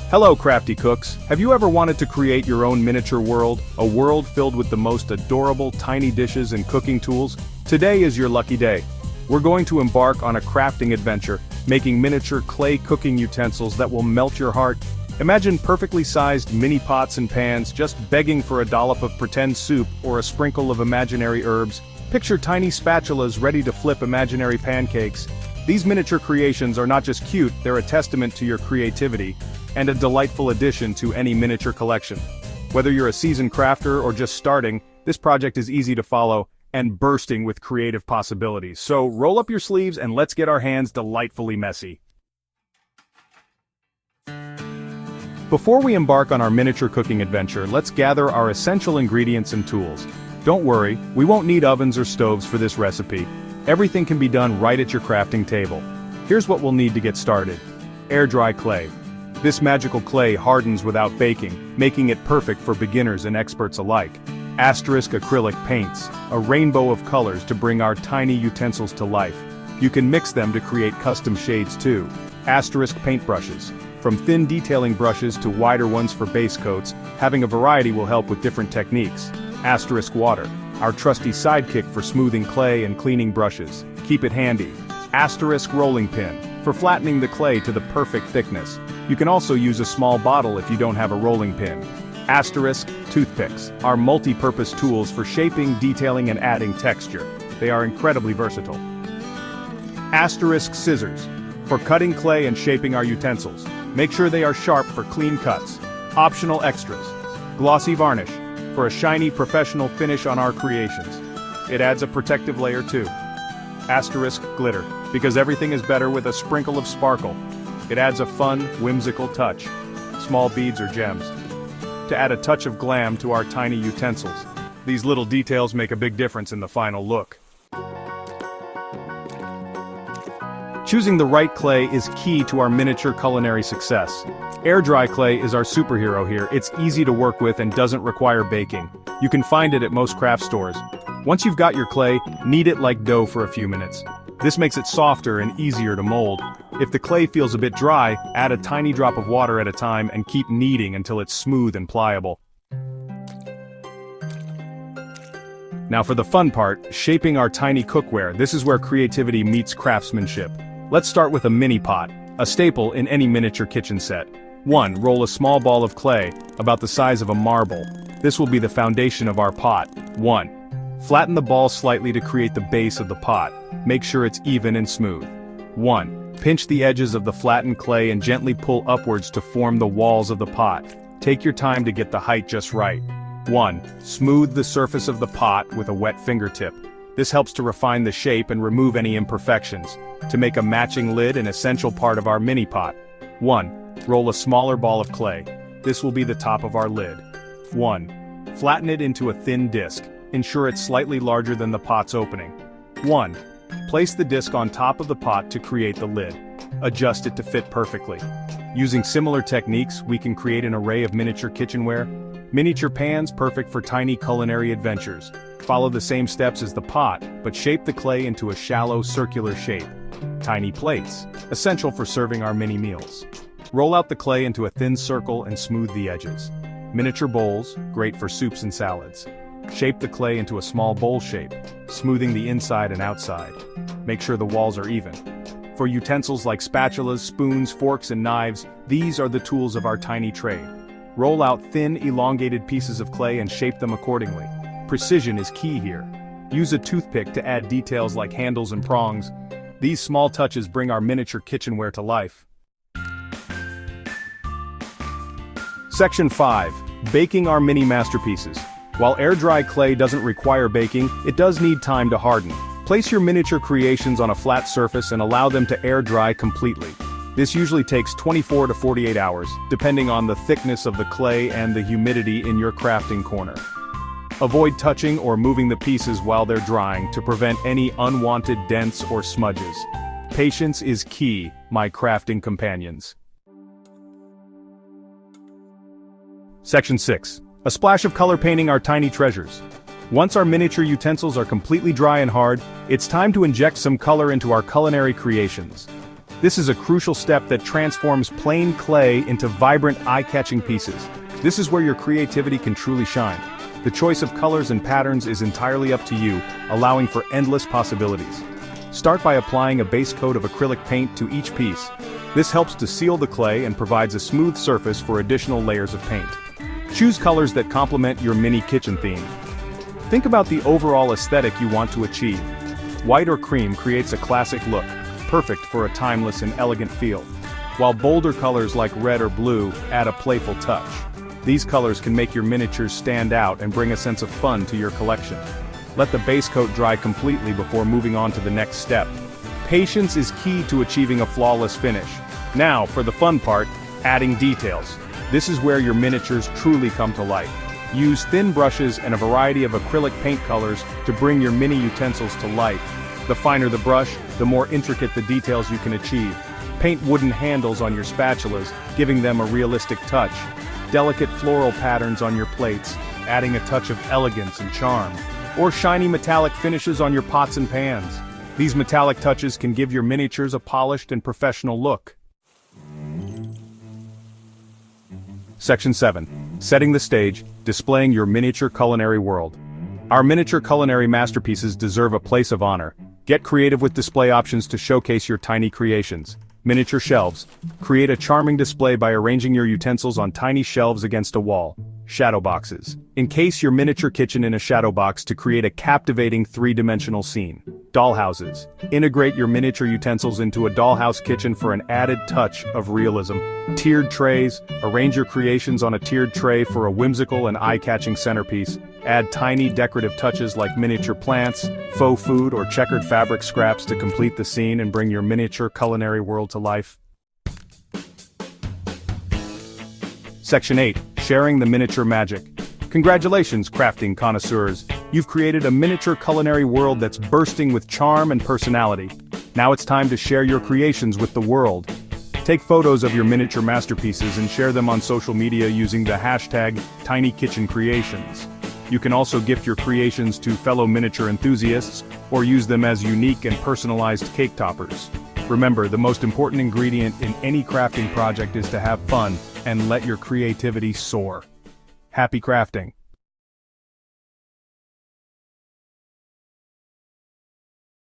Hello crafty cooks, have you ever wanted to create your own miniature world, a world filled with the most adorable tiny dishes and cooking tools? Today is your lucky day. We're going to embark on a crafting adventure, making miniature clay cooking utensils that will melt your heart. Imagine perfectly sized mini pots and pans just begging for a dollop of pretend soup or a sprinkle of imaginary herbs. Picture tiny spatulas ready to flip imaginary pancakes. These miniature creations are not just cute, they're a testament to your creativity, and a delightful addition to any miniature collection. Whether you're a seasoned crafter or just starting, this project is easy to follow and bursting with creative possibilities. So roll up your sleeves and let's get our hands delightfully messy. Before we embark on our miniature cooking adventure, let's gather our essential ingredients and tools. Don't worry, we won't need ovens or stoves for this recipe. Everything can be done right at your crafting table. Here's what we'll need to get started. Air-dry clay. This magical clay hardens without baking, making it perfect for beginners and experts alike. Asterisk acrylic paints, a rainbow of colors to bring our tiny utensils to life. You can mix them to create custom shades too. Asterisk paintbrushes. From thin detailing brushes to wider ones for base coats, having a variety will help with different techniques. Asterisk water, our trusty sidekick for smoothing clay and cleaning brushes. Keep it handy. Asterisk rolling pin, for flattening the clay to the perfect thickness. You can also use a small bottle if you don't have a rolling pin. Asterisk toothpicks, our multi-purpose tools for shaping, detailing, and adding texture. They are incredibly versatile. Asterisk scissors, for cutting clay and shaping our utensils. Make sure they are sharp for clean cuts. Optional extras. Glossy varnish, for a shiny professional finish on our creations. It adds a protective layer too. Asterisk glitter, because everything is better with a sprinkle of sparkle. It adds a fun, whimsical touch. Small beads or gems, to add a touch of glam to our tiny utensils. These little details make a big difference in the final look. Choosing the right clay is key to our miniature culinary success. Air-dry clay is our superhero here. It's easy to work with and doesn't require baking. You can find it at most craft stores. Once you've got your clay, knead it like dough for a few minutes. This makes it softer and easier to mold. If the clay feels a bit dry, add a tiny drop of water at a time and keep kneading until it's smooth and pliable. Now for the fun part, shaping our tiny cookware. This is where creativity meets craftsmanship. Let's start with a mini pot, a staple in any miniature kitchen set. 1. Roll a small ball of clay, about the size of a marble. This will be the foundation of our pot. 1. Flatten the ball slightly to create the base of the pot. Make sure it's even and smooth. 1. Pinch the edges of the flattened clay and gently pull upwards to form the walls of the pot. Take your time to get the height just right. 1. Smooth the surface of the pot with a wet fingertip. This helps to refine the shape and remove any imperfections. To make a matching lid, an essential part of our mini pot. 1. Roll a smaller ball of clay. This will be the top of our lid. 1. Flatten it into a thin disc. Ensure it's slightly larger than the pot's opening. 1. Place the disc on top of the pot to create the lid. Adjust it to fit perfectly. Using similar techniques, we can create an array of miniature kitchenware. Miniature pans perfect for tiny culinary adventures. Follow the same steps as the pot, but shape the clay into a shallow circular shape. Tiny plates, essential for serving our mini meals. Roll out the clay into a thin circle and smooth the edges. Miniature bowls, great for soups and salads. Shape the clay into a small bowl shape, smoothing the inside and outside. Make sure the walls are even. For utensils like spatulas, spoons, forks, and knives, these are the tools of our tiny trade. Roll out thin, elongated pieces of clay and shape them accordingly. Precision is key here. Use a toothpick to add details like handles and prongs. These small touches bring our miniature kitchenware to life. Section 5. Baking our mini masterpieces. While air-dry clay doesn't require baking, it does need time to harden. Place your miniature creations on a flat surface and allow them to air-dry completely. This usually takes 24 to 48 hours, depending on the thickness of the clay and the humidity in your crafting corner. Avoid touching or moving the pieces while they're drying to prevent any unwanted dents or smudges. Patience is key, my crafting companions. Section 6. A splash of color painting our tiny treasures. Once our miniature utensils are completely dry and hard, it's time to inject some color into our culinary creations. This is a crucial step that transforms plain clay into vibrant, eye-catching pieces. This is where your creativity can truly shine. The choice of colors and patterns is entirely up to you, allowing for endless possibilities. Start by applying a base coat of acrylic paint to each piece. This helps to seal the clay and provides a smooth surface for additional layers of paint. Choose colors that complement your mini kitchen theme. Think about the overall aesthetic you want to achieve. White or cream creates a classic look, perfect for a timeless and elegant feel, while bolder colors like red or blue add a playful touch. These colors can make your miniatures stand out and bring a sense of fun to your collection. Let the base coat dry completely before moving on to the next step. Patience is key to achieving a flawless finish. Now, for the fun part, adding details. This is where your miniatures truly come to life. Use thin brushes and a variety of acrylic paint colors to bring your mini utensils to life. The finer the brush, the more intricate the details you can achieve. Paint wooden handles on your spatulas, giving them a realistic touch. Delicate floral patterns on your plates, adding a touch of elegance and charm. Or shiny metallic finishes on your pots and pans. These metallic touches can give your miniatures a polished and professional look. Section 7. Setting the stage, displaying your miniature culinary world. Our miniature culinary masterpieces deserve a place of honor. Get creative with display options to showcase your tiny creations. Miniature shelves. Create a charming display by arranging your utensils on tiny shelves against a wall. Shadow boxes. Encase your miniature kitchen in a shadow box to create a captivating three-dimensional scene. Dollhouses. Integrate your miniature utensils into a dollhouse kitchen for an added touch of realism. Tiered trays. Arrange your creations on a tiered tray for a whimsical and eye-catching centerpiece. Add tiny decorative touches like miniature plants, faux food, or checkered fabric scraps to complete the scene and bring your miniature culinary world to life. Section 8. Sharing the miniature magic. Congratulations, crafting connoisseurs. You've created a miniature culinary world that's bursting with charm and personality. Now it's time to share your creations with the world. Take photos of your miniature masterpieces and share them on social media using the hashtag #TinyKitchenCreations. You can also gift your creations to fellow miniature enthusiasts, or use them as unique and personalized cake toppers. Remember, the most important ingredient in any crafting project is to have fun and let your creativity soar. Happy crafting!